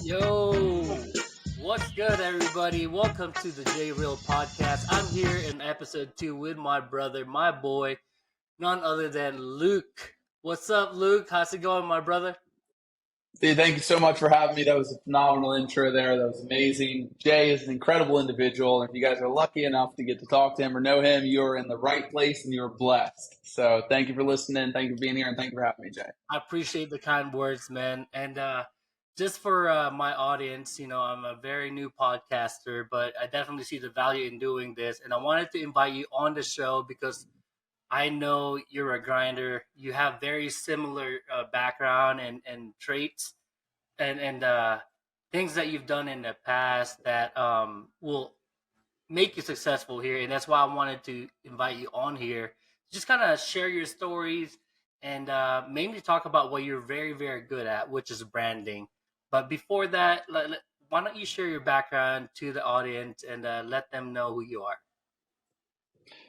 Yo, what's good, everybody? Welcome to the J Real Podcast. I'm here in episode 2 with my brother, my boy, none other than Luke. What's up, Luke? How's it going, my brother? Dude, thank you so much for having me. That was a phenomenal intro there. That was amazing. Jay is an incredible individual. If you guys are lucky enough to get to talk to him or know him, you're in the right place and you're blessed. So thank you for listening. Thank you for being here. And thank you for having me, Jay. I appreciate the kind words, man. And just for my audience, I'm a very new podcaster, but I definitely see the value in doing this. And I wanted to invite you on the show because I know you're a grinder. You have very similar background and traits and things that you've done in the past that will make you successful here. And that's why I wanted to invite you on here. Just kind of share your stories and mainly talk about what you're very, very good at, which is branding. But before that, why don't you share your background to the audience and let them know who you are?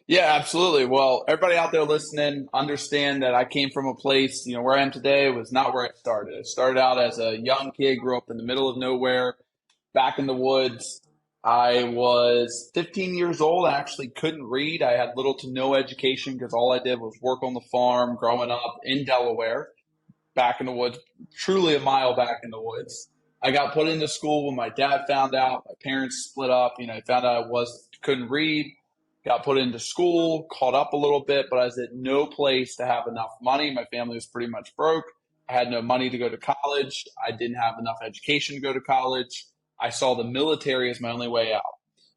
Yeah, absolutely. Well, everybody out there listening, understand that I came from a place, where I am today was not where I started. I started out as a young kid, grew up in the middle of nowhere, back in the woods. I was 15 years old. I actually couldn't read. I had little to no education because all I did was work on the farm growing up in Delaware, back in the woods, truly a mile back in the woods. I got put into school when my dad found out. My parents split up. He found out I couldn't read. Got put into school, caught up a little bit, but I was at no place to have enough money. My family was pretty much broke. I had no money to go to college. I didn't have enough education to go to college. I saw the military as my only way out.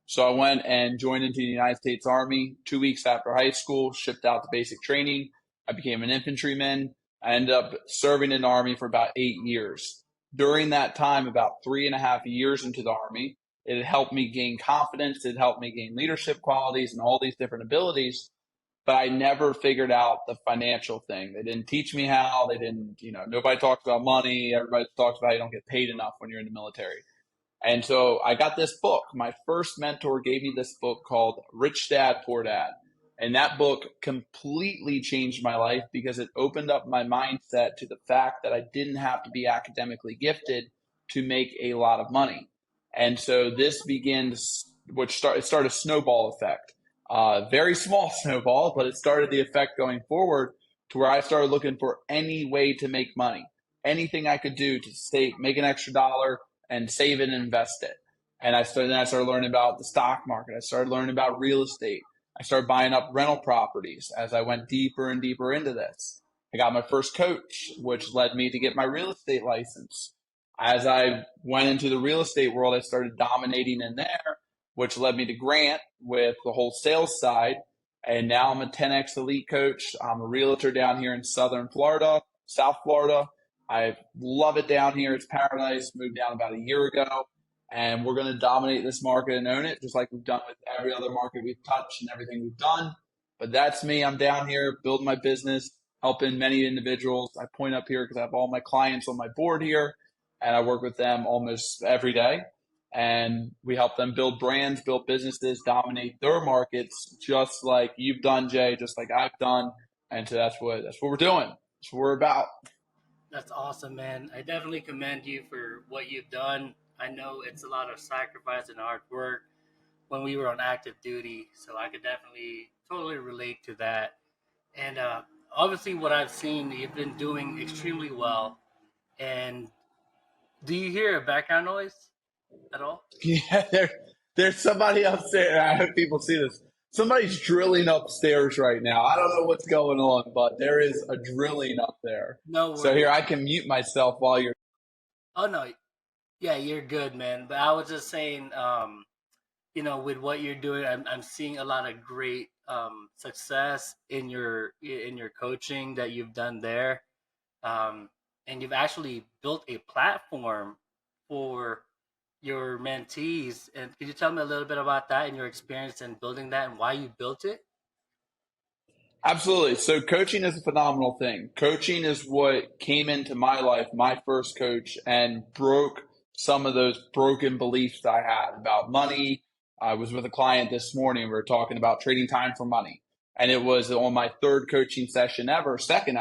So I went and joined into the United States Army 2 weeks after high school, shipped out to basic training. I became an infantryman. I ended up serving in the Army for about 8 years. During that time, about 3.5 years into the Army, it had helped me gain confidence. It helped me gain leadership qualities and all these different abilities. But I never figured out the financial thing. They didn't teach me how. They didn't, nobody talks about money. Everybody talks about how you don't get paid enough when you're in the military. And so I got this book. My first mentor gave me this book called Rich Dad, Poor Dad. And that book completely changed my life because it opened up my mindset to the fact that I didn't have to be academically gifted to make a lot of money. And so this begins, it started a snowball effect. Very small snowball, but it started the effect going forward to where I started looking for any way to make money, anything I could do to make an extra dollar and save it and invest it. And I started learning about the stock market. I started learning about real estate. I started buying up rental properties as I went deeper and deeper into this. I got my first coach, which led me to get my real estate license. As I went into the real estate world, I started dominating in there, which led me to Grant with the whole sales side. And now I'm a 10X elite coach. I'm a realtor down here in South Florida. I love it down here. It's paradise. Moved down about a year ago. And we're going to dominate this market and own it, just like we've done with every other market we've touched and everything we've done. But that's me. I'm down here building my business, helping many individuals. I point up here because I have all my clients on my board here. And I work with them almost every day. And we help them build brands, build businesses, dominate their markets, just like you've done, Jay, just like I've done. And so that's what we're doing. That's what we're about. That's awesome, man. I definitely commend you for what you've done. I know it's a lot of sacrifice and hard work when we were on active duty, so I could definitely totally relate to that. And obviously, what I've seen, you've been doing extremely well. And do you hear a background noise at all? Yeah, there's somebody upstairs. I hope people see this. Somebody's drilling upstairs right now. I don't know what's going on, but there is a drilling up there. No worries. So here, I can mute myself while you're. Oh no, yeah, you're good, man. But I was just saying, with what you're doing, I'm seeing a lot of great success in your coaching that you've done there, and you've actually built a platform for your mentees. And could you tell me a little bit about that and your experience in building that and why you built it? Absolutely. So coaching is a phenomenal thing. Coaching is what came into my life, my first coach, and broke some of those broken beliefs I had about money. I was with a client this morning. We were talking about trading time for money. And it was on my third coaching session ever, second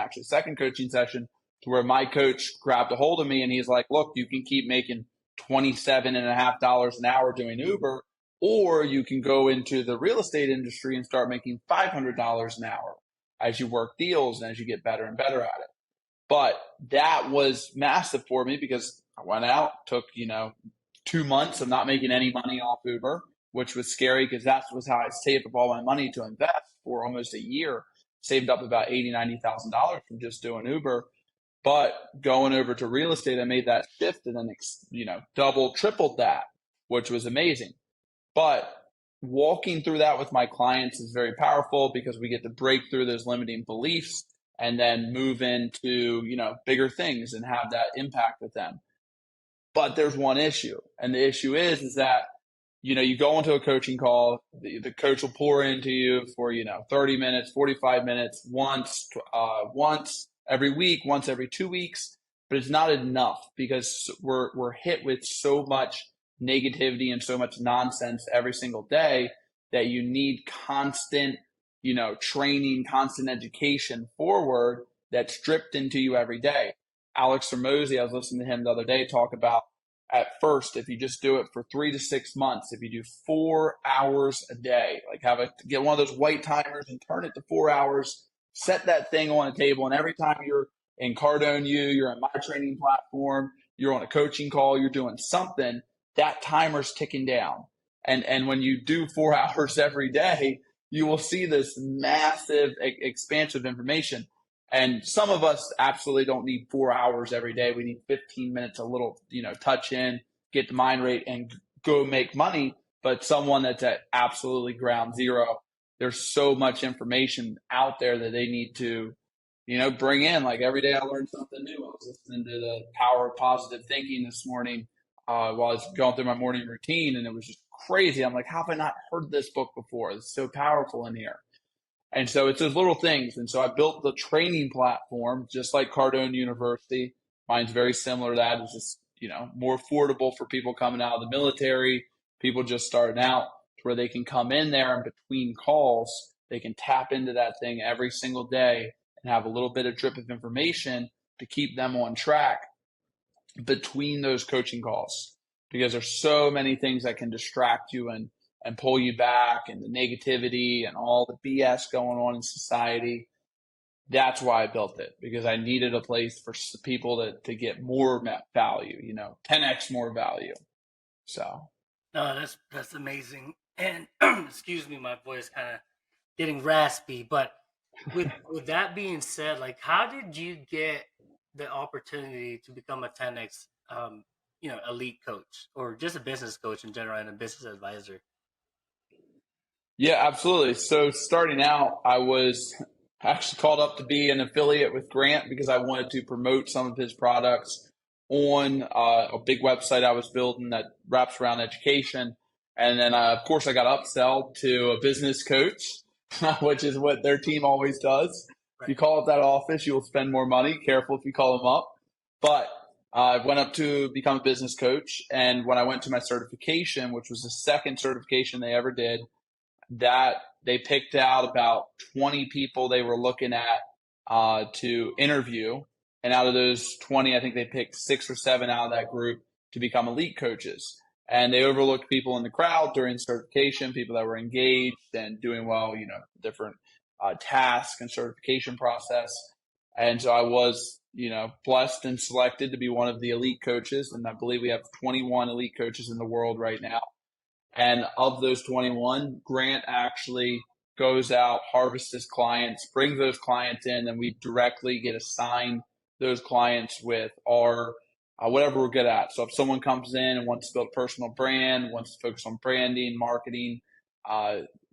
coaching session, to where my coach grabbed a hold of me and he's like, look, you can keep making $27.50 an hour doing Uber, or you can go into the real estate industry and start making $500 an hour as you work deals and as you get better and better at it. But that was massive for me because I went out, took, 2 months of not making any money off Uber, which was scary because that was how I saved up all my money to invest for almost a year. Saved up about $80,000-$90,000 from just doing Uber. But going over to real estate, I made that shift and then, double, tripled that, which was amazing. But walking through that with my clients is very powerful because we get to break through those limiting beliefs and then move into, bigger things and have that impact with them. But there's one issue. And the issue is that, you go into a coaching call, the coach will pour into you for, 30 minutes, 45 minutes, once every week, once every 2 weeks, but it's not enough because we're hit with so much negativity and so much nonsense every single day that you need constant, training, constant education forward that's dripped into you every day. Alex Hormozy, I was listening to him the other day talk about at first, if you just do it for 3 to 6 months, if you do 4 hours a day, like get one of those white timers and turn it to 4 hours, set that thing on a table. And every time you're in Cardone U, you're in my training platform, you're on a coaching call, you're doing something, that timer's ticking down. And when you do 4 hours every day, you will see this massive expanse of information. And some of us absolutely don't need 4 hours every day. We need 15 minutes, a little, touch in, get the mind rate and go make money. But someone that's at absolutely ground zero, there's so much information out there that they need to, bring in. Like every day I learned something new. I was listening to the Power of Positive Thinking this morning while I was going through my morning routine, and it was just crazy. I'm like, how have I not heard this book before? It's so powerful in here. And so it's those little things. And so I built the training platform, just like Cardone University. Mine's very similar to that. It's just, more affordable for people coming out of the military, people just starting out, to where they can come in there and between calls, they can tap into that thing every single day and have a little bit of drip of information to keep them on track between those coaching calls. Because there's so many things that can distract you and pull you back, and the negativity and all the BS going on in society. That's why I built it, because I needed a place for people to get more value, 10x more value. So. No, that's amazing. And excuse me, my voice kind of getting raspy. But with that being said, like, how did you get the opportunity to become a 10x, elite coach, or just a business coach in general and a business advisor? Yeah, absolutely. So starting out, I was actually called up to be an affiliate with Grant because I wanted to promote some of his products on a big website I was building that wraps around education. And then, of course, I got upsell to a business coach, which is what their team always does. If you call up that office, you will spend more money. Careful if you call them up. But I went up to become a business coach. And when I went to my certification, which was the second certification they ever did, that they picked out about 20 people they were looking at to interview. And out of those 20, I think they picked 6 or 7 out of that group to become elite coaches. And they overlooked people in the crowd during certification, people that were engaged and doing well, different tasks and certification process. And so I was, blessed and selected to be one of the elite coaches. And I believe we have 21 elite coaches in the world right now. And of those 21, Grant actually goes out, harvests his clients, brings those clients in, and we directly get assigned those clients with our whatever we're good at. So if someone comes in and wants to build a personal brand, wants to focus on branding, marketing,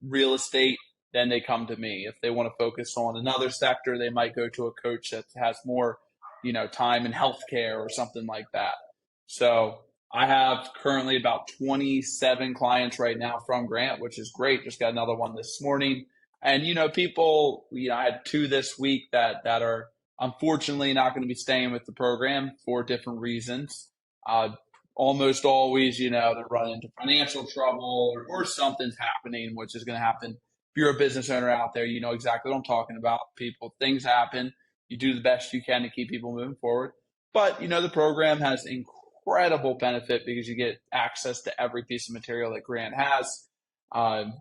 real estate, then they come to me. If they want to focus on another sector, they might go to a coach that has more, time in healthcare or something like that. So I have currently about 27 clients right now from Grant, which is great. Just got another one this morning. And, people, I had 2 this week that are unfortunately not going to be staying with the program for different reasons. Almost always, they're running into financial trouble or something's happening, which is going to happen. If you're a business owner out there, you know exactly what I'm talking about. Things happen. You do the best you can to keep people moving forward. But, the program has incredible benefit because you get access to every piece of material that Grant has. Um,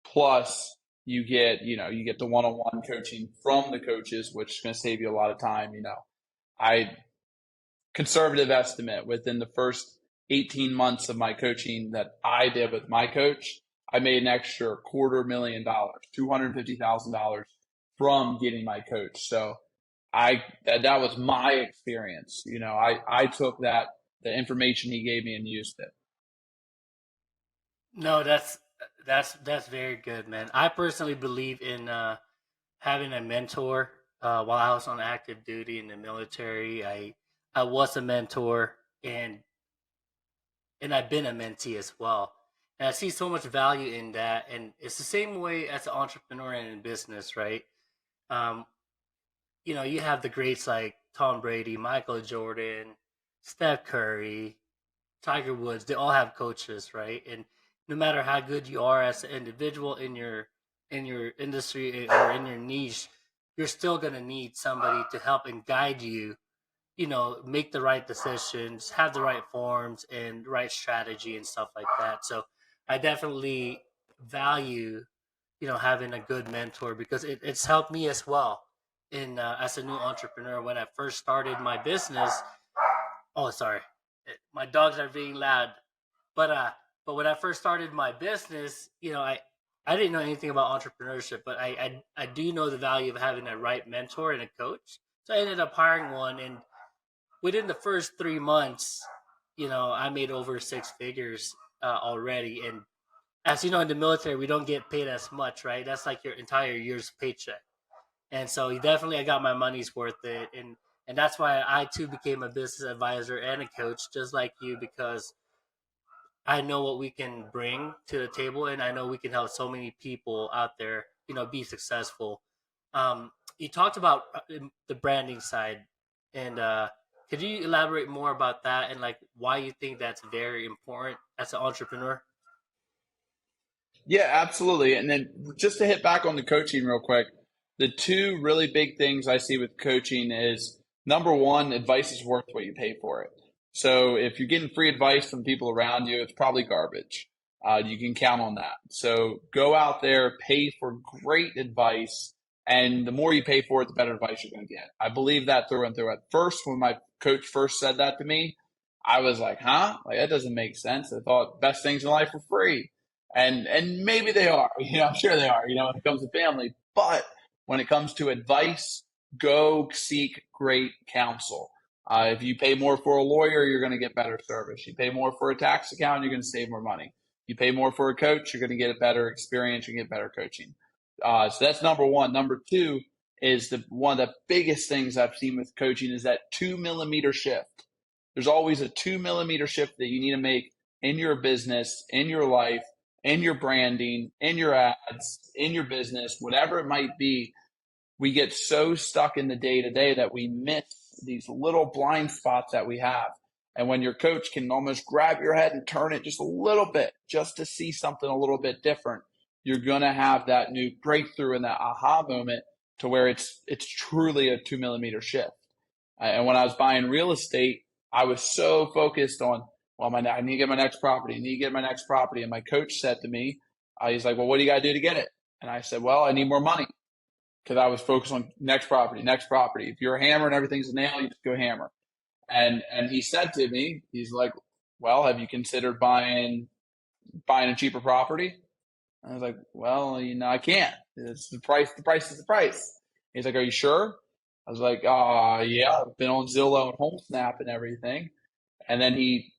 Plus, you get the one-on-one coaching from the coaches, which is going to save you a lot of time. I conservative estimate within the first 18 months of my coaching that I did with my coach, I made an extra $250,000, $250,000 from getting my coach. So that was my experience. I took the information he gave me and used it. No, that's very good, man. I personally believe in having a mentor. While I was on active duty in the military, I was a mentor, and I've been a mentee as well. And I see so much value in that. And it's the same way as an entrepreneur and in business, right? Um, you have the greats like Tom Brady, Michael Jordan, Steph Curry, Tiger Woods. They all have coaches, right? And no matter how good you are as an individual in your industry or in your niche, you're still gonna need somebody to help and guide you, make the right decisions, have the right forms and right strategy and stuff like that. So I definitely value, having a good mentor because it's helped me as well in as a new entrepreneur when I first started my business. Oh, sorry, my dogs are being loud. But when I first started my business, I didn't know anything about entrepreneurship, but I do know the value of having a right mentor and a coach. So I ended up hiring one, and within the first 3 months, I made over six figures already. And as you know, in the military, we don't get paid as much, right? That's like your entire year's paycheck. And so definitely I got my money's worth it. And that's why I too became a business advisor and a coach, just like you, because I know what we can bring to the table, and I know we can help so many people out there, be successful. You talked about the branding side, and could you elaborate more about that and like why you think that's very important as an entrepreneur? Yeah, absolutely. And then just to hit back on the coaching real quick, the two really big things I see with coaching is number one, advice is worth what you pay for it. So if you're getting free advice from people around you, it's probably garbage. You can count on that. So go out there, pay for great advice, and the more you pay for it, the better advice you're going to get. I believe that through and through. At first, when my coach first said that to me, I was like, huh? Like, that doesn't make sense. I thought best things in life were free. And maybe they are, I'm sure they are, when it comes to family. But when it comes to advice, go seek great counsel. If you pay more for a lawyer, you're going to get better service. You pay more for a tax account, you're going to save more money. You pay more for a coach, you're going to get a better experience, you get better coaching. So that's number one. Number two is one of the biggest things I've seen with coaching is that 2 millimeter shift. There's always a 2 millimeter shift that you need to make in your business, in your life, in your branding, in your ads, in your business, whatever it might be. We get so stuck in the day to day that we miss these little blind spots that we have. And when your coach can almost grab your head and turn it just a little bit, just to see something a little bit different, you're going to have that new breakthrough and that aha moment to where it's truly a 2 millimeter shift. And when I was buying real estate, I was so focused on, well, I need to get my next property. I need to get my next property. And my coach said to me, he's like, well, what do you got to do to get it? And I said, well, I need more money because I was focused on next property, next property. If you're a hammer and everything's a nail, you just go hammer. And he said to me, he's like, well, have you considered buying a cheaper property? I was like, well, I can't. It's the price. The price is the price. He's like, are you sure? I was like, yeah, I've been on Zillow and HomeSnap and everything. And then he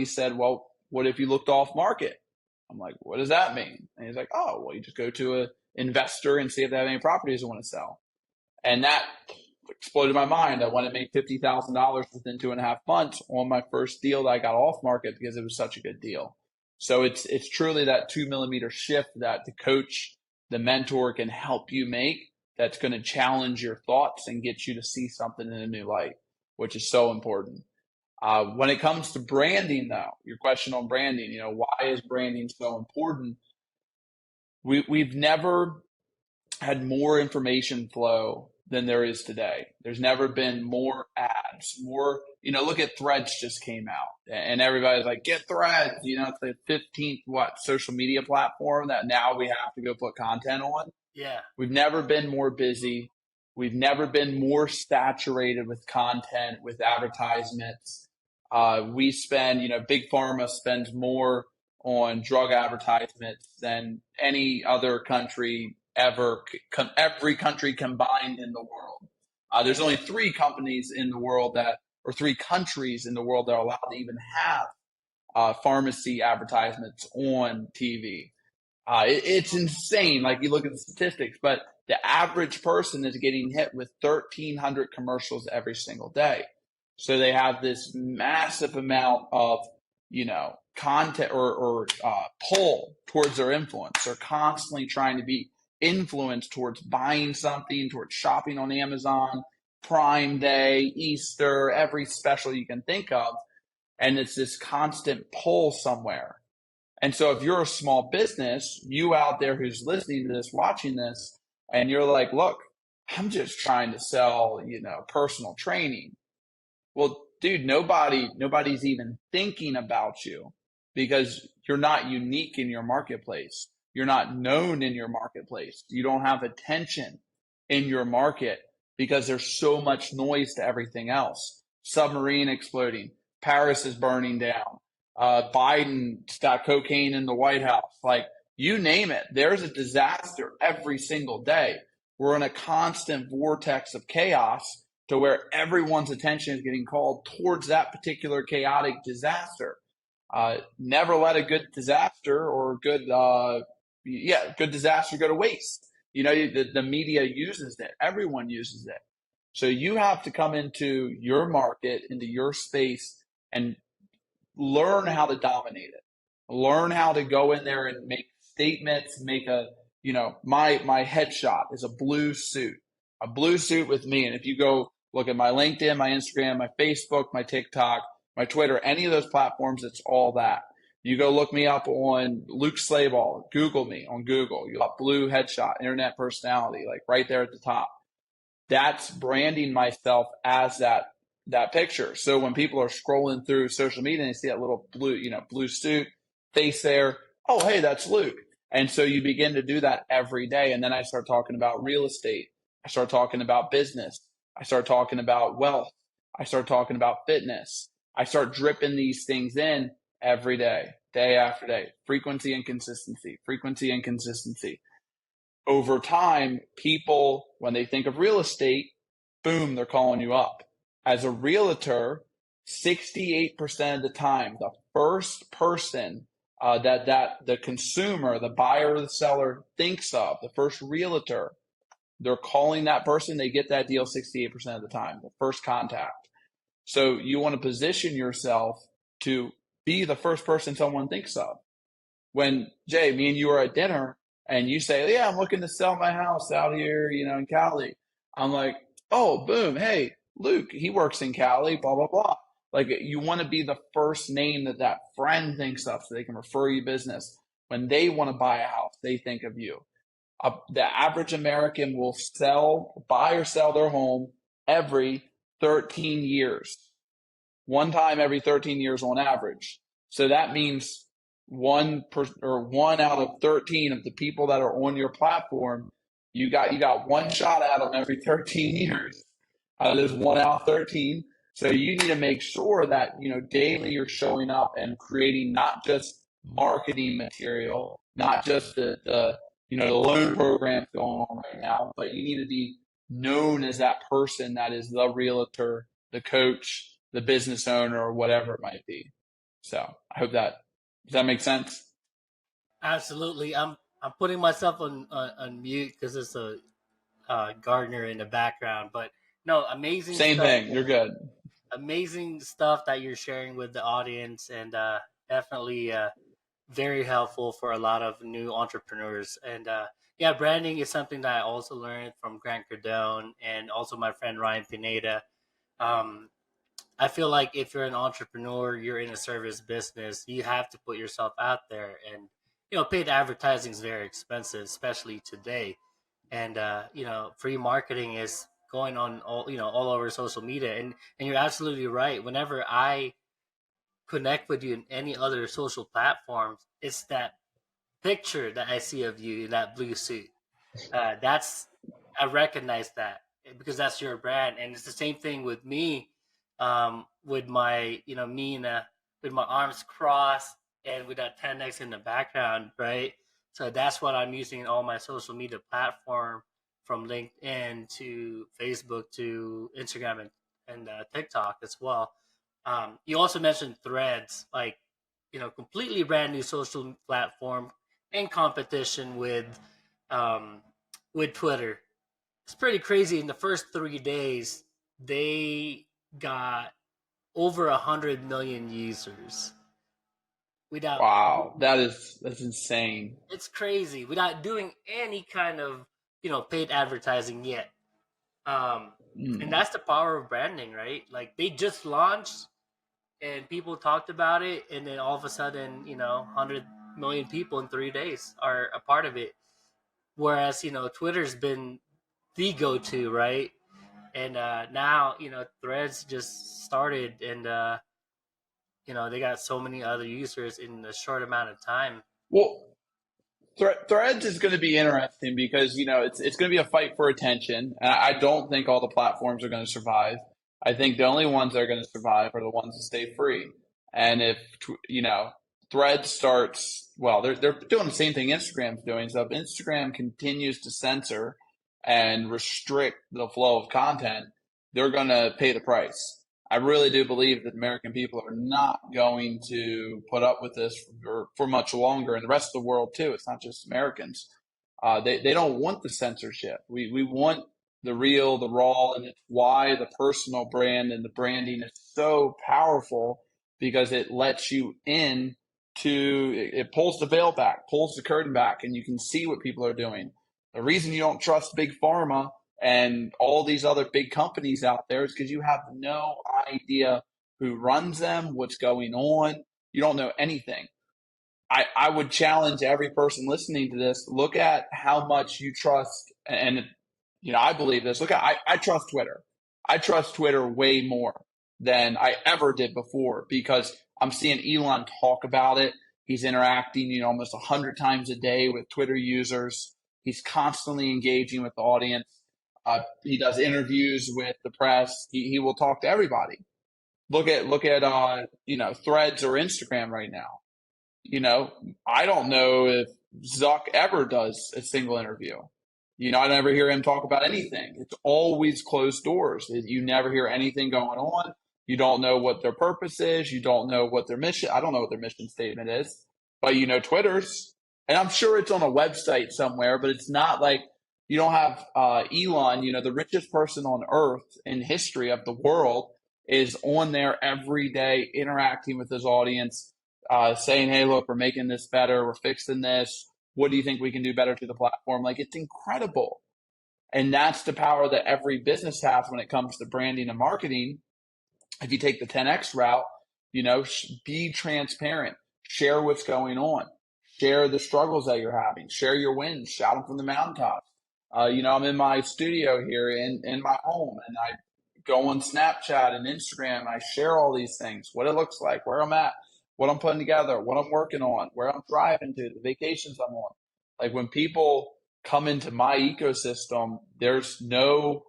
said, well, what if you looked off market? I'm like, what does that mean? And he's like, oh, well, you just go to an investor and see if they have any properties they want to sell. And that exploded my mind. I went and made $50,000 within 2.5 months on my first deal that I got off market because it was such a good deal. So it's truly that 2 millimeter shift that the coach, the mentor can help you make that's going to challenge your thoughts and get you to see something in a new light, which is so important. When it comes to branding, though, your question on branding, why is branding so important? We've never had more information flow than there is today. There's never been more ads, more, look at Threads just came out and everybody's like, get Threads, it's the 15th, social media platform that now we have to go put content on. Yeah. We've never been more busy. We've never been more saturated with content, with advertisements. We spend, Big Pharma spends more on drug advertisements than any other country ever, every country combined in the world. There's only three companies in the world or three countries in the world that are allowed to even have pharmacy advertisements on TV. It's insane. Like you look at the statistics, but the average person is getting hit with 1,300 commercials every single day. So they have this massive amount of, content or pull towards their influence. They're constantly trying to be influenced towards buying something, towards shopping on Amazon, Prime Day, Easter, every special you can think of. And it's this constant pull somewhere. And so if you're a small business, you out there who's listening to this, watching this, and you're like, look, I'm just trying to sell, personal training. Well, dude, nobody's even thinking about you because you're not unique in your marketplace. You're not known in your marketplace. You don't have attention in your market because there's so much noise to everything else. Submarine exploding. Paris is burning down. Biden's got cocaine in the White House. Like, you name it. There's a disaster every single day. We're in a constant vortex of chaos to where everyone's attention is getting called towards that particular chaotic disaster. Never let a good disaster or good disaster go to waste. The media uses it. Everyone uses it. So you have to come into your market, into your space, and learn how to dominate it. Learn how to go in there and make statements, make my headshot is a blue suit with me. And if you go look at my LinkedIn, my Instagram, my Facebook, my TikTok, my Twitter, any of those platforms, it's all that. You go look me up on Luke Slayball, Google me on Google. You got blue headshot, internet personality, like right there at the top. That's branding myself as that picture. So when people are scrolling through social media and they see that little blue suit face there, oh, hey, that's Luke. And so you begin to do that every day. And then I start talking about real estate. I start talking about business. I start talking about wealth. I start talking about fitness. I start dripping these things in every day, day after day. Frequency and consistency, frequency and consistency. Over time, people, when they think of real estate, boom, they're calling you up. As a realtor, 68% of the time, the first person that the consumer, the buyer or the seller thinks of, the first realtor, they're calling that person, they get that deal 68% of the time, the first contact. So you want to position yourself to be the first person someone thinks of. When, Jay, me and you are at dinner and you say, yeah, I'm looking to sell my house out here, in Cali. I'm like, oh, boom, hey, Luke, he works in Cali, blah, blah, blah. Like, you want to be the first name that friend thinks of so they can refer you business. When they want to buy a house, they think of you. The average American will buy or sell their home every 13 years. One time every 13 years on average. So that means one out of 13 of the people that are on your platform, you got one shot at them every 13 years. There's 1 out of 13. So you need to make sure that, daily you're showing up and creating not just marketing material, not just the loan programs going on right now, but you need to be known as that person that is the realtor, the coach, the business owner, or whatever it might be. So I hope does that make sense? Absolutely. I'm putting myself on mute because it's a gardener in the background. But no, amazing Same stuff. thing. You're good. Amazing stuff that you're sharing with the audience, and definitely very helpful for a lot of new entrepreneurs. And yeah, branding is something that I also learned from Grant Cardone and also my friend Ryan Pineda. Um, I feel like if you're an entrepreneur, you're in a service business, you have to put yourself out there. And, paid advertising is very expensive, especially today. And, free marketing is going on all over social media. And you're absolutely right. Whenever I connect with you in any other social platforms, it's that picture that I see of you in that blue suit. That's I recognize that because that's your brand, and it's the same thing with me, with my me with my arms crossed and with that 10x in the background, right? So that's what I'm using in all my social media platform, from LinkedIn to Facebook to Instagram and TikTok as well. You also mentioned Threads, like completely brand new social platform in competition um, with Twitter. It's pretty crazy. In the first 3 days, they got over 100 million users without. Wow, that's insane. It's crazy without doing any kind of paid advertising yet. Um, and Mm. that's the power of branding, right? Like they just launched and people talked about it, and then all of a sudden, 100 million people in 3 days are a part of it. Whereas Twitter's been the go-to, right? And now Threads just started, and they got so many other users in a short amount of time. Well, Threads is going to be interesting because it's going to be a fight for attention, and I don't think all the platforms are going to survive. I think the only ones that are going to survive are the ones that stay free. And if Threads starts, well, they're doing the same thing Instagram's doing. So if Instagram continues to censor and restrict the flow of content, they're going to pay the price. I really do believe that American people are not going to put up with this for much longer, and the rest of the world too. It's not just Americans. They don't want the censorship. We want the real, the raw, and it's why the personal brand and the branding is so powerful because it lets you in it pulls the veil back, pulls the curtain back, and you can see what people are doing. The reason you don't trust big pharma and all these other big companies out there is because you have no idea who runs them, what's going on. You don't know anything. I would challenge every person listening to this, look at how much you trust. And, I believe this. Look, I trust Twitter. I trust Twitter way more than I ever did before because I'm seeing Elon talk about it. He's interacting, almost 100 times a day with Twitter users. He's constantly engaging with the audience. He does interviews with the press. He will talk to everybody. Look at Threads or Instagram right now. I don't know if Zuck ever does a single interview. I never hear him talk about anything. It's always closed doors. You never hear anything going on. You don't know what their purpose is. You don't know what their mission. I don't know what their mission statement is. But Twitter's, and I'm sure it's on a website somewhere. But it's not like you don't have Elon. The richest person on earth in history of the world is on there every day, interacting with his audience, saying, "Hey, look, we're making this better. We're fixing this. What do you think we can do better to the platform?" Like, it's incredible. And that's the power that every business has when it comes to branding and marketing. If you take the 10X route, be transparent, share what's going on, share the struggles that you're having, share your wins, shout them from the mountaintops. I'm in my studio here in my home, and I go on Snapchat and Instagram, and I share all these things, what it looks like, where I'm at, what I'm putting together, what I'm working on, where I'm driving to, the vacations I'm on. Like, when people come into my ecosystem, there's no,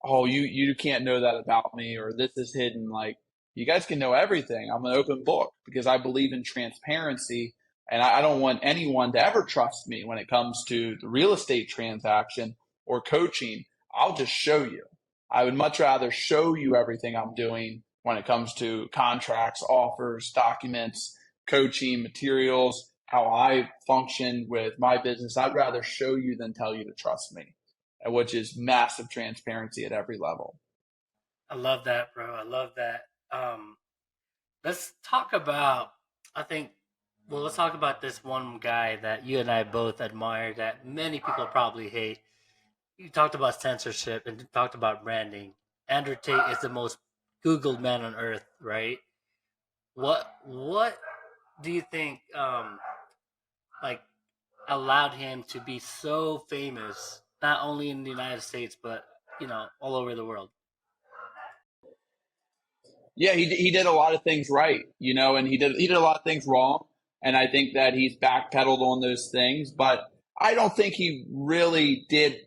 "Oh, you can't know that about me," or "This is hidden." Like, you guys can know everything. I'm an open book because I believe in transparency, and I don't want anyone to ever trust me when it comes to the real estate transaction or coaching. I'll just show you. I would much rather show you everything I'm doing when it comes to contracts, offers, documents, coaching, materials, how I function with my business. I'd rather show you than tell you to trust me, which is massive transparency at every level. I love that, bro. I love that. Um, let's talk about. I think. Well, let's talk about this one guy that you and I both admire that many people probably hate. You talked about censorship and talked about branding. Andrew Tate is the most Googled man on earth, right? What do you think like allowed him to be so famous not only in the United States but all over the world. Yeah, he did a lot of things right, and he did a lot of things wrong, and I think that he's backpedaled on those things, but I don't think he really did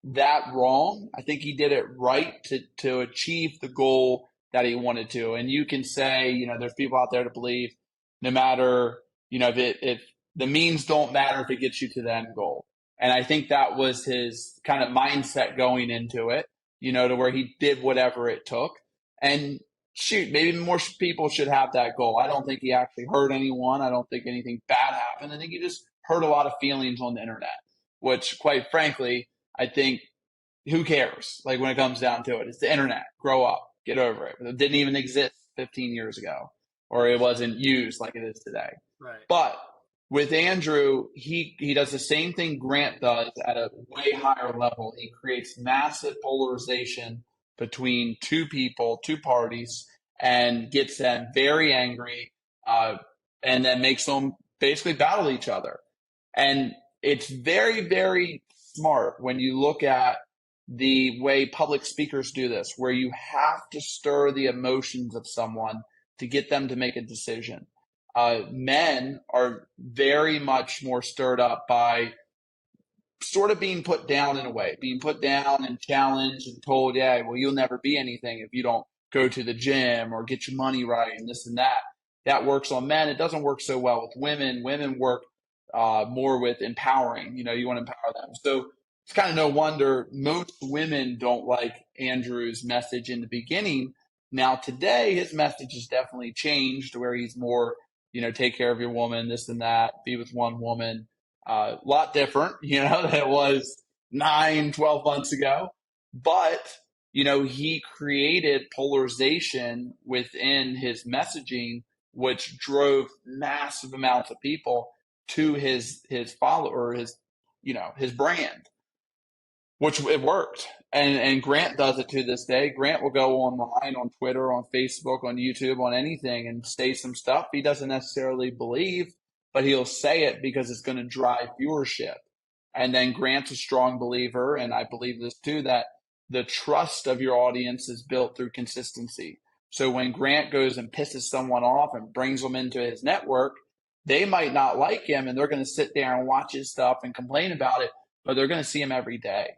that wrong. I think he did it right to achieve the goal that he wanted to. And you can say, there's people out there to believe no matter, if the means don't matter if it gets you to the end goal. And I think that was his kind of mindset going into it, to where he did whatever it took. And shoot, maybe more people should have that goal. I don't think he actually hurt anyone. I don't think anything bad happened. I think he just hurt a lot of feelings on the internet, which, quite frankly, I think who cares? Like when it comes down to it, it's the internet. Grow up, get over it. It didn't even exist 15 years ago, or it wasn't used like it is today. Right. But with Andrew, he does the same thing Grant does at a way higher level. He creates massive polarization between two people, two parties, and gets them very angry, and then makes them basically battle each other. And it's very, very smart when you look at the way public speakers do this, where you have to stir the emotions of someone to get them to make a decision. Men are very much more stirred up by sort of being put down in a way, being put down and challenged and told, yeah, well, you'll never be anything if you don't go to the gym or get your money right and this and that. That works on men. It doesn't work so well with women. Women work more with empowering. You want to empower them. So it's kind of no wonder most women don't like Andrew's message in the beginning. Now, today, his message has definitely changed where he's more, take care of your woman, this and that, be with one woman. A lot different, than it was 9, 12 months ago. But, he created polarization within his messaging, which drove massive amounts of people to his follower, his brand, which it worked. And Grant does it to this day. Grant will go online on Twitter, on Facebook, on YouTube, on anything and say some stuff he doesn't necessarily believe, but he'll say it because it's going to drive viewership. And then Grant's a strong believer, and I believe this too, that the trust of your audience is built through consistency. So when Grant goes and pisses someone off and brings them into his network, they might not like him and they're going to sit there and watch his stuff and complain about it, but they're going to see him every day.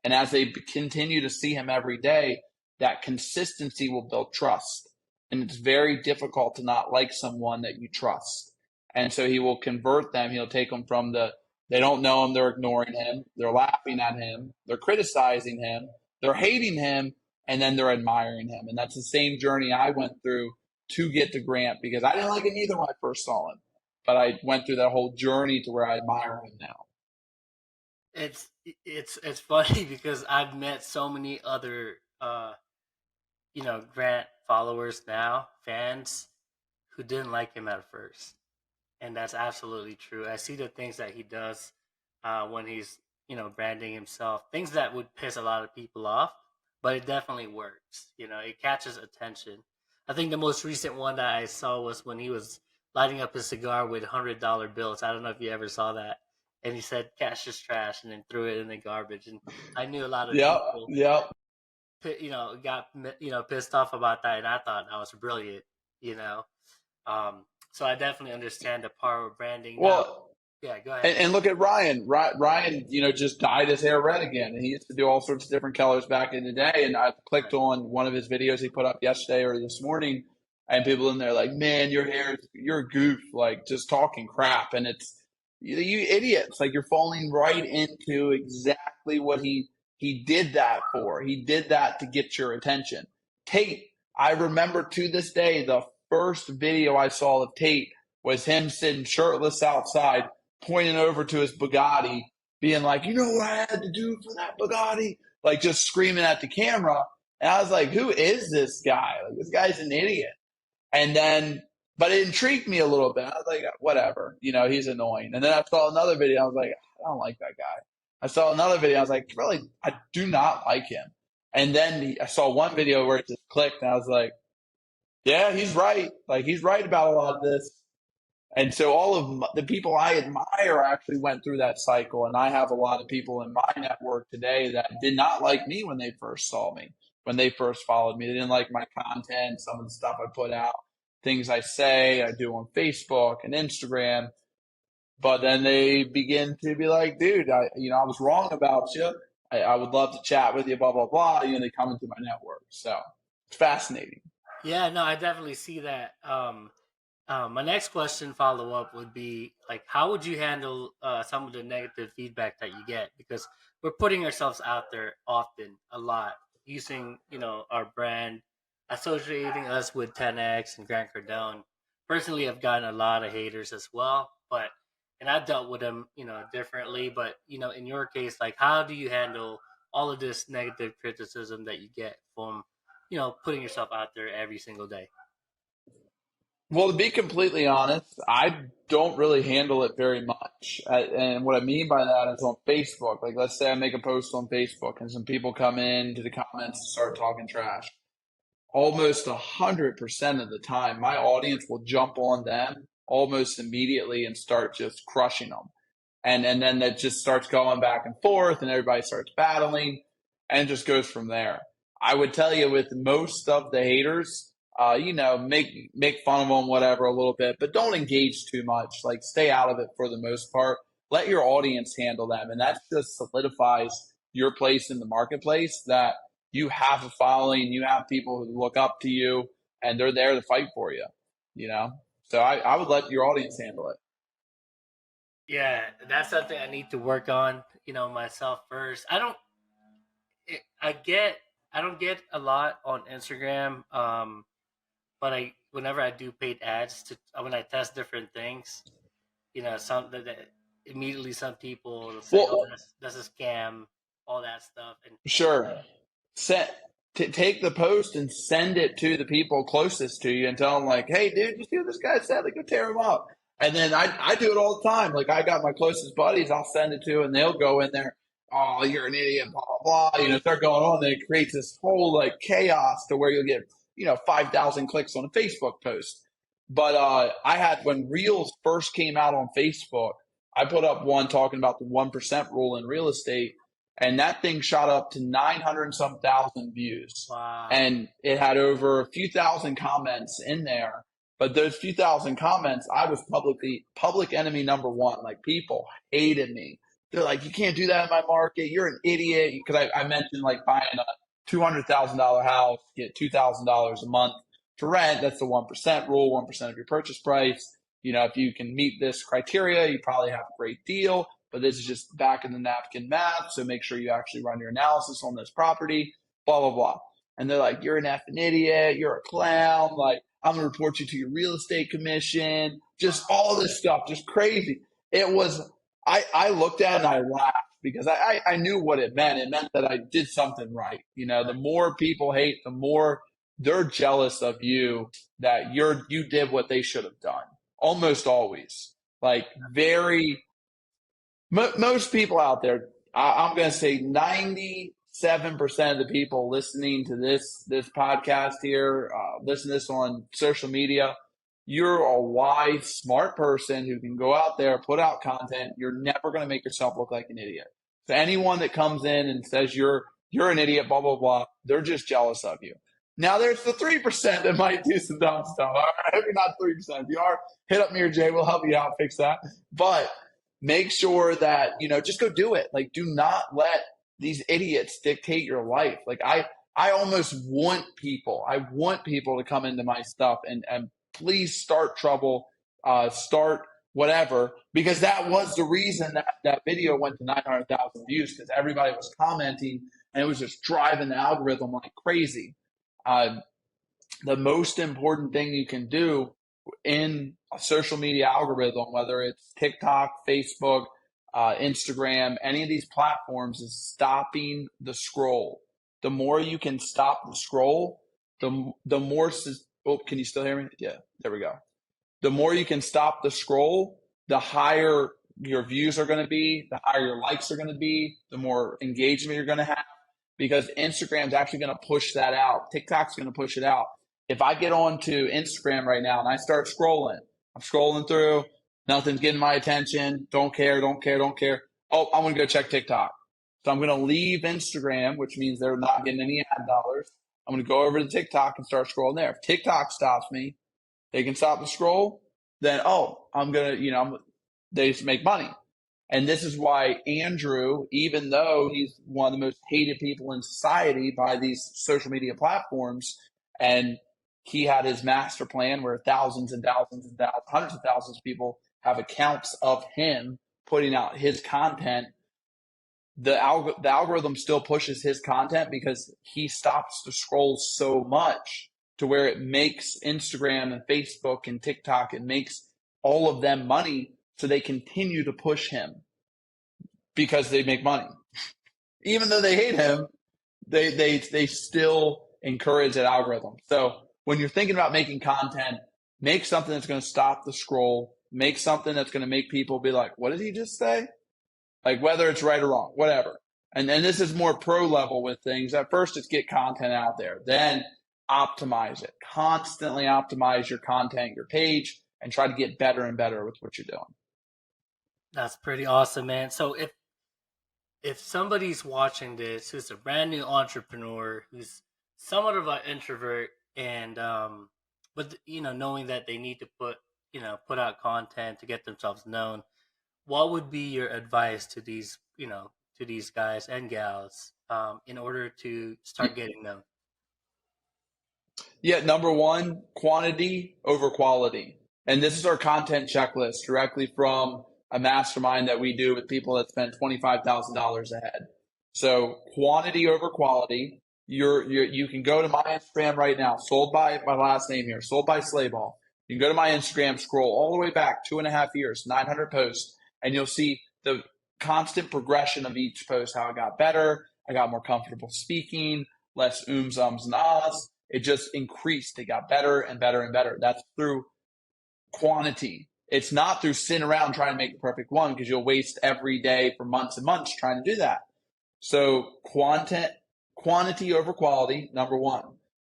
And as they continue to see him every day, that consistency will build trust. And it's very difficult to not like someone that you trust. And so he will convert them. He'll take them from they don't know him, they're ignoring him, they're laughing at him, they're criticizing him, they're hating him, and then they're admiring him. And that's the same journey I went through to get to Grant, because I didn't like him either when I first saw him. But I went through that whole journey to where I admire him now. It's funny because I've met so many other Grant followers now, fans who didn't like him at first, and that's absolutely true. I see the things that he does when he's branding himself, things that would piss a lot of people off, but it definitely works. It catches attention. I think the most recent one that I saw was when he was lighting up his cigar with $100 bills. I don't know if you ever saw that. And he said, "Cash is trash," and then threw it in the garbage. And I knew a lot of Yep, people, yep. got pissed off about that, and I thought that was brilliant. You know, so I definitely understand the power of branding. Now, Well, yeah, go ahead. and look at Ryan. Ryan, just dyed his hair red again, and he used to do all sorts of different colors back in the day. And I clicked Right. on one of his videos he put up yesterday or this morning, and people in there like, "Man, you're a goof, like just talking crap." And it's you idiots, like you're falling right into exactly what he did that for. He did that to get your attention. Tate, I remember to this day the first video I saw of Tate was him sitting shirtless outside pointing over to his Bugatti, being like, "You know what I had to do for that Bugatti?" Like just screaming at the camera. And I was like, who is this guy? Like, this guy's an idiot. And then, but it intrigued me a little bit. I was like, whatever, he's annoying. And then I saw another video. I was like, I don't like that guy. I saw another video. I was like, really, I do not like him. And then I saw one video where it just clicked, and I was like, yeah, he's right. Like, he's right about a lot of this. And so all of the people I admire actually went through that cycle. And I have a lot of people in my network today that did not like me when they first saw me, when they first followed me. They didn't like my content, some of the stuff I put out, things I say, I do on Facebook and Instagram. But then they begin to be like, dude, I was wrong about you. I would love to chat with you, blah, blah, blah. They come into my network. So it's fascinating. Yeah, no, I definitely see that. My next question follow up would be like, how would you handle some of the negative feedback that you get? Because we're putting ourselves out there often, a lot, using our brand, associating us with 10x and Grant Cardone. Personally, I've gotten a lot of haters as well, but and I've dealt with them, differently. But in your case, like, how do you handle all of this negative criticism that you get from, putting yourself out there every single day? Well, to be completely honest, I don't really handle it very much. And what I mean by that is on Facebook. Like, let's say I make a post on Facebook and some people come in to the comments and start talking trash. Almost 100% of the time, my audience will jump on them almost immediately and start just crushing them. And then that just starts going back and forth and everybody starts battling and it just goes from there. I would tell you with most of the haters, make fun of them, whatever, a little bit, but don't engage too much. Like, stay out of it for the most part. Let your audience handle them, and that just solidifies your place in the marketplace. That you have a following, you have people who look up to you, and they're there to fight for you. You know, so I would let your audience handle it. Yeah, that's something I need to work on, myself first. I get, I don't get a lot on Instagram, but whenever I do paid ads when I test different things, some that immediately some people will say, "Oh, Well, that's a scam," all that stuff, and sure. Set take the post and send it to the people closest to you and tell them like, "Hey, dude, you see what this guy said? Like, go tear him up." And then I do it all the time. Like, I got my closest buddies, I'll send it to, and they'll go in there. Oh, you're an idiot, blah blah blah. Start going on. Then it creates this whole like chaos to where you'll get 5,000 clicks on a Facebook post. But I had when Reels first came out on Facebook, I put up one talking about the 1% rule in real estate, and that thing shot up to 900 and some thousand views. wow, And it had over a few thousand comments in there. But those few thousand comments, I was public enemy number one. Like, people hated me. They're like, you can't do that in my market. You're an idiot. Because I mentioned like buying a $200,000 house, get $2,000 a month to rent. That's the 1% rule, 1% of your purchase price. If you can meet this criteria, you probably have a great deal. But this is just back in the napkin math. So make sure you actually run your analysis on this property, blah, blah, blah. And they're like, you're an effing idiot. You're a clown. Like, I'm going to report you to your real estate commission. Just all this stuff, just crazy. It was, I looked at it and I laughed because I knew what it meant. It meant that I did something right. The more people hate, the more they're jealous of you that you did what they should have done. Almost always. Like, most people out there, I'm going to say 97% of the people listening to this podcast here, listen to this on social media, you're a wise, smart person who can go out there, put out content. You're never going to make yourself look like an idiot. So anyone that comes in and says you're an idiot, blah, blah, blah, they're just jealous of you. Now, there's the 3% that might do some dumb stuff. All right? I hope you're not 3%. If you are, hit up me or Jay. We'll help you out, fix that. But make sure that, just go do it. Like, do not let these idiots dictate your life. Like, I almost want people to come into my stuff and please start trouble, start whatever, because that was the reason that video went to 900,000 views, because everybody was commenting and it was just driving the algorithm like crazy. The most important thing you can do in a social media algorithm, whether it's TikTok, Facebook, Instagram, any of these platforms, is stopping the scroll. The more you can stop the scroll, the more. Oh, can you still hear me? Yeah, there we go. The more you can stop the scroll, the higher your views are going to be, the higher your likes are going to be, the more engagement you're going to have, because Instagram's actually going to push that out. TikTok's going to push it out. If I get onto Instagram right now and I start scrolling I'm scrolling through, nothing's getting my attention. Don't care, don't care, don't care. Oh, I'm going to go check TikTok. So I'm going to leave Instagram, which means they're not getting any ad dollars. I'm going to go over to TikTok and start scrolling there. If TikTok stops me, they can stop the scroll, then, I'm going to, they just make money. And this is why Andrew, even though he's one of the most hated people in society by these social media platforms, and he had his master plan where thousands and thousands and thousands, hundreds of thousands of people have accounts of him putting out his content. The algorithm still pushes his content because he stops the scroll so much to where it makes Instagram and Facebook and TikTok, it makes all of them money. So they continue to push him because they make money. Even though they hate him, they still encourage that algorithm. So when you're thinking about making content, make something that's going to stop the scroll. Make something that's going to make people be like, what did he just say? Like whether it's right or wrong, whatever. And then this is more pro level with things. At first, it's get content out there. Then optimize it. Constantly optimize your content, your page, and try to get better and better with what you're doing. That's pretty awesome, man. So if somebody's watching this who's a brand new entrepreneur, who's somewhat of an introvert, and but knowing that they need to put out content to get themselves known, what would be your advice to these guys and gals in order to start getting known? Yeah, number one, quantity over quality. And this is our content checklist directly from a mastermind that we do with people that spend $25,000 a head. So quantity over quality. You can go to my Instagram right now, sold by my last name here, sold by Slayball. You can go to my Instagram, scroll all the way back 2.5 years, 900 posts, and you'll see the constant progression of each post, how I got better. I got more comfortable speaking, less ums, ums, and ahs. It just increased. It got better and better and better. That's through quantity. It's not through sitting around trying to make the perfect one, because you'll waste every day for months and months trying to do that. So quantity over quality, number one.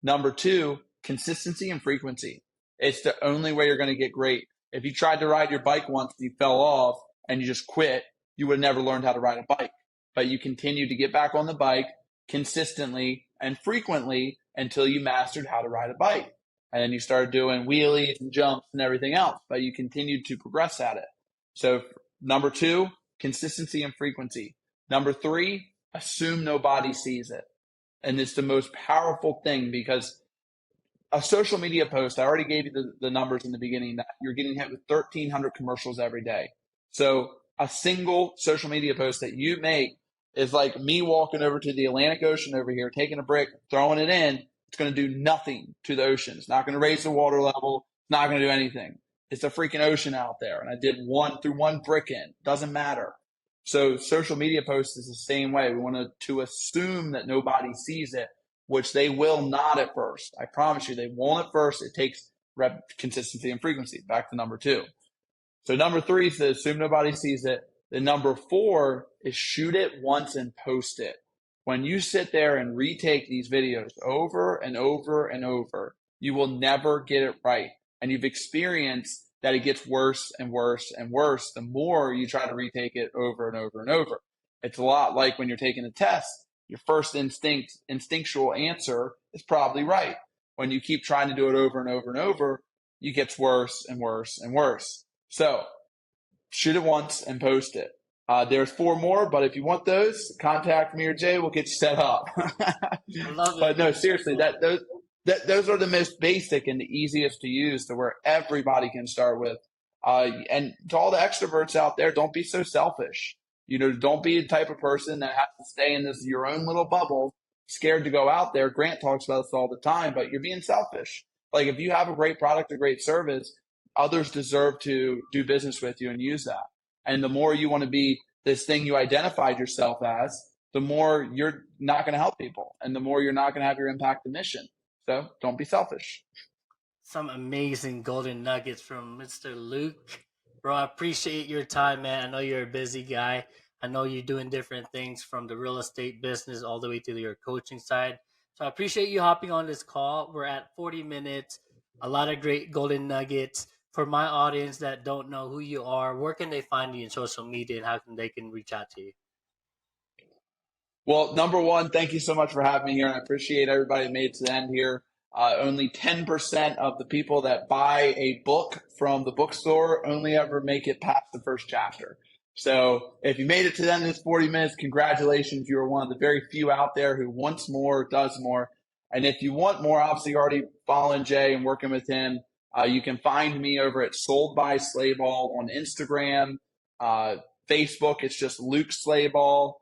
Number two, consistency and frequency. It's the only way you're going to get great. If you tried to ride your bike once and you fell off and you just quit, you would have never learned how to ride a bike. But you continue to get back on the bike consistently and frequently until you mastered how to ride a bike. And then you started doing wheelies and jumps and everything else, but you continued to progress at it. So number two, consistency and frequency. Number three, assume nobody sees it. And it's the most powerful thing, because a social media post, I already gave you the numbers in the beginning, that you're getting hit with 1,300 commercials every day. So a single social media post that you make is like me walking over to the Atlantic Ocean over here, taking a brick, throwing it in. It's going to do nothing to the ocean. It's not going to raise the water level. It's not going to do anything. It's a freaking ocean out there. And I did one brick in. Doesn't matter. So social media posts is the same way. We want to assume that nobody sees it, which they will not at first. I promise you, they won't at first. It takes consistency and frequency. Back to number two. So number three is to assume nobody sees it. Then number four is shoot it once and post it. When you sit there and retake these videos over and over and over, you will never get it right. And you've experienced that it gets worse and worse and worse the more you try to retake it over and over and over. It's a lot like when you're taking a test. Your first instinctual answer is probably right. When you keep trying to do it over and over and over, it gets worse and worse and worse. So shoot it once and post it. There's 4 more, but if you want those, contact me or Jay. We'll get you set up. I love it. But no, seriously, those are the most basic and the easiest to use, to where everybody can start with. And to all the extroverts out there, don't be so selfish. Don't be the type of person that has to stay in your own little bubble, scared to go out there. Grant talks about this all the time, but you're being selfish. Like, if you have a great product, a great service, others deserve to do business with you and use that. And the more you want to be this thing you identified yourself as, the more you're not going to help people, and the more you're not going to have your impact and mission. So don't be selfish. Some amazing golden nuggets from Mr. Luke. Bro, I appreciate your time, man. I know you're a busy guy. I know you're doing different things, from the real estate business all the way to your coaching side. So I appreciate you hopping on this call. We're at 40 minutes. A lot of great golden nuggets. for my audience that don't know who you are, where can they find you in social media and how can they can reach out to you? Well, number one, thank you so much for having me here, and I appreciate everybody that made it to the end here. Only 10% of the people that buy a book from the bookstore only ever make it past the first chapter. So if you made it to the end of this 40 minutes, congratulations. You are one of the very few out there who wants more, does more. And if you want more, obviously you're already following Jay and working with him. You can find me over at Sold by Slayball on Instagram, Facebook. It's just Luke Slayball.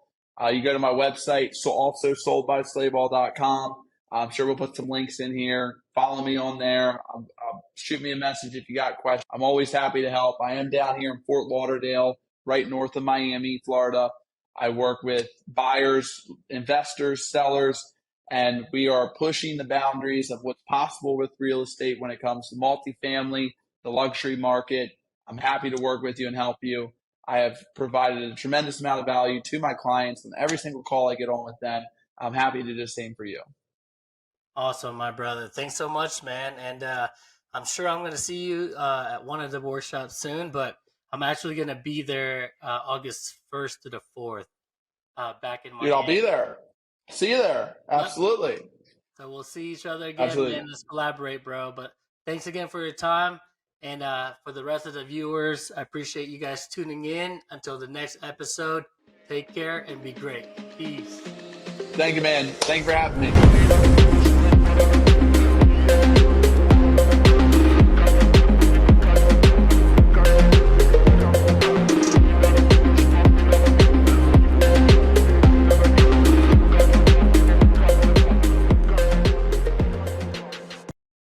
You go to my website, so also soldbyslayball.com. I'm sure we'll put some links in here. Follow me on there. Shoot me a message if you got questions. I'm always happy to help. I am down here in Fort Lauderdale, right north of Miami, Florida. I work with buyers, investors, sellers, and we are pushing the boundaries of what's possible with real estate when it comes to multifamily, the luxury market. I'm happy to work with you and help you. I have provided a tremendous amount of value to my clients, and every single call I get on with them, I'm happy to do the same for you. Awesome, my brother. Thanks so much, man. And I'm sure I'm going to see you at one of the workshops soon, but I'm actually going to be there August 1st to the 4th back in Dude, I'll Miami. be there. See you there. Absolutely. So we'll see each other again. Absolutely. And let's collaborate, bro. But thanks again for your time. And for the rest of the viewers, I appreciate you guys tuning in. Until the next episode, take care and be great. Peace. Thank you, man. Thank you for having me.